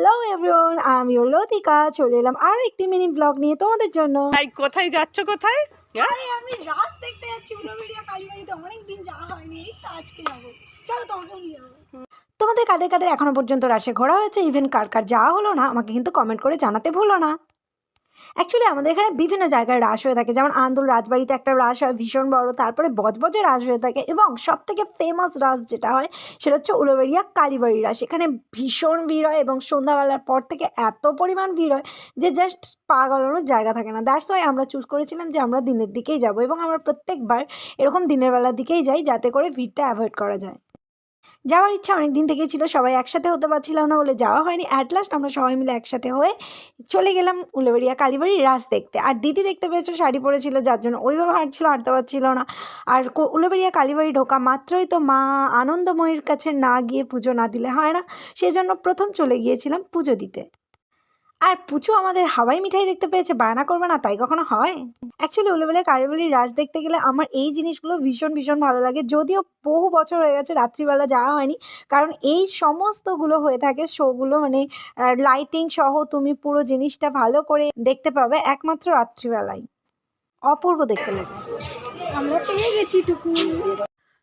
Hello everyone, আমি লতিকা চলে এলাম আরও একটি মিনি ব্লগ নিয়ে তোমাদের জন্য। কোথায় যাচ্ছ? কোথায়? আরে আমি রাস দেখতে যাচ্ছি উলুবেড়িয়া কালীবাড়িতে। অনেকদিন যাওয়া হয়নি, এই তো আজকে যাবো। চলো তোমাকেও নিয়ে যাবো। তোমাদের কাদের কাদের এখনো পর্যন্ত রাসে ঘোরা হয়েছে, ইভেন কার কার যাওয়া হলো না, আমাকে কিন্তু কমেন্ট করে জানাতে ভুলো না। অ্যাকচুয়ালি আমাদের এখানে বিভিন্ন জায়গায় রাস হয়ে থাকে, যেমন আন্দুল রাজবাড়িতে একটা রাস হয় ভীষণ বড়, তারপরে বজবজে রাস হয়ে থাকে, এবং সব থেকে ফেমাস রাস যেটা হয় সেটা হচ্ছে উলুবেড়িয়া কালীবাড়ি রাস। এখানে ভীষণ ভিড় হয় এবং সন্ধ্যাবেলার পর থেকে এত পরিমাণ ভিড় হয় যে জাস্ট পা গলানোর জায়গা থাকে না। দ্যাটস ওয়াই আমরা চুজ করেছিলাম যে আমরা দিনের দিকেই যাব, এবং আমরা প্রত্যেকবার এরকম দিনের বেলার দিকেই যাই যাতে করে ভিড়টা অ্যাভয়েড করা যায়। যাওয়ার ইচ্ছা অনেক দিন থেকেই ছিল, সবাই একসাথে হতে পারছিলাম না বলে যাওয়া হয়নি। অ্যাট লাস্ট আমরা সবাই মিলে একসাথে হয়ে চলে গেলাম উলুবেড়িয়া কালীবাড়ির রাস দেখতে। আর দিদি দেখতে পেয়েছো শাড়ি পরেছিল, যার জন্য ওইভাবে হাঁটছিল, হাঁটতে পারছিল না। আর উলুবেড়িয়া কালীবাড়ি ঢোকা মাত্রই তো মা আনন্দময়ীর কাছে না গিয়ে পুজো না দিলে হয় না, সেজন্য প্রথম চলে গিয়েছিলাম পুজো দিতে। আর পুচু আমাদের হাওয়াই মিঠাই দেখতে পেয়েছে, বায়না করবে না তাই কখনো হয়? অ্যাকচুয়ালি উলুবেড়িয়া কালীবাড়ির রাস দেখতে গেলে আমার এই জিনিসগুলো ভীষণ ভীষণ ভালো লাগে, যদিও বহু বছর হয়ে গেছে রাত্রিবেলা যাওয়া হয়নি, কারণ এই সমস্তগুলো হয়ে থাকে শোগুলো, মানে লাইটিং সহ তুমি পুরো জিনিসটা ভালো করে দেখতে পাবে একমাত্র রাত্রিবেলায়। অপূর্ব দেখতে লাগে। আমরা পেয়ে গেছি টুকু।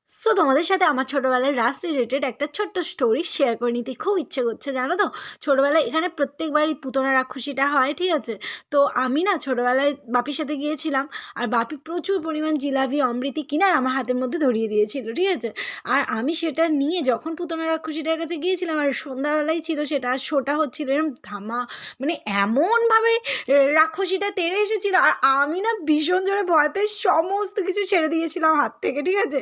সো তোমাদের সাথে আমার ছোটোবেলার রাস রিলেটেড একটা ছোট্ট স্টোরি শেয়ার করে নিতে খুব ইচ্ছে করছে, জানো তো। ছোটোবেলায় এখানে প্রত্যেকবারই পুতনা রাক্ষসীটা হয়, ঠিক আছে। তো আমি না ছোটোবেলায় বাপির সাথে গিয়েছিলাম, আর বাপি প্রচুর পরিমাণ জিলাপি অমৃতি কিনার আমার হাতের মধ্যে ধরিয়ে দিয়েছিল, ঠিক আছে। আর আমি সেটা নিয়ে যখন পুতনা রাক্ষসীটার কাছে গিয়েছিলাম, আর সন্ধ্যাবেলায় ছিল সেটা, আর শোটা হচ্ছিল, এরকম ধামা, মানে এমনভাবে রাক্ষসীটা তেড়ে এসেছিল, আর আমি না ভীষণ জোরে ভয় পেয়ে সমস্ত কিছু ছেড়ে দিয়েছিলাম হাত থেকে, ঠিক আছে।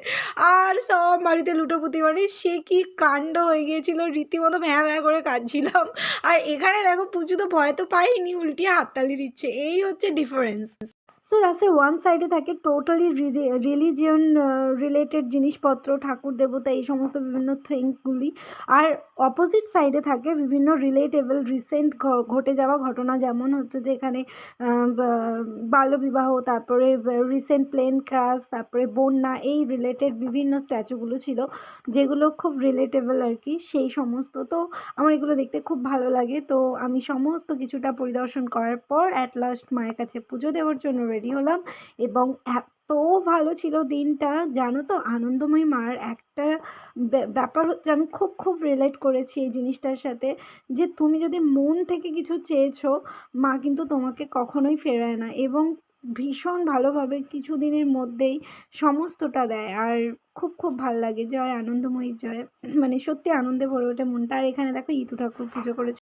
আর সব বাড়িতে লুটোপুতি, মানে সে কি কাণ্ড হয়ে গিয়েছিল, রীতিমতো ভ্যাঁ ভ্যাঁ করে কাঁদছিলাম। আর এখানে দেখো পুজো তো ভয় তো পাইনি, উল্টিয়ে হাততালি দিচ্ছে, এই হচ্ছে ডিফারেন্স। সো রাস্তার ওয়ান সাইডে থাকে টোটালি রিলিজিয়ন রিলেটেড জিনিসপত্র, ঠাকুর দেবতা, এই সমস্ত বিভিন্ন থিংসগুলি। আর অপোজিট সাইডে থাকে বিভিন্ন রিলেটেবল রিসেন্ট ঘটে যাওয়া ঘটনা, যেমন হচ্ছে যে এখানে বাল্যবিবাহ, তারপরে রিসেন্ট প্লেন ক্রাশ, তারপরে বন্যা, এই রিলেটেড বিভিন্ন স্ট্যাচুগুলো ছিল, যেগুলো খুব রিলেটেবল আর কি, সেই সমস্ত। তো আমার এগুলো দেখতে খুব ভালো লাগে। তো আমি সমস্ত কিছুটা পরিদর্শন করার পর অ্যাট লাস্ট মায়ের কাছে পুজো দেওয়ার জন্য রেডি হলাম, এবং এত ভালো ছিল দিনটা, জানো তো। আনন্দময়ী মার একটা ব্যাপার হচ্ছে, আমি খুব খুব রিলেট করেছি এই জিনিসটার সাথে, যে তুমি যদি মন থেকে কিছু চেয়েছো, মা কিন্তু তোমাকে কখনোই ফেরায় না, এবং ভীষণ ভালোভাবে কিছুদিনের মধ্যেই সমস্তটা দেয়। আর খুব খুব ভালো লাগে। জয় আনন্দময়ী জয়, মানে সত্যি আনন্দে ভরে ওঠে মনটা। আর এখানে দেখো ইতু ঠাকুর পুজো করেছে।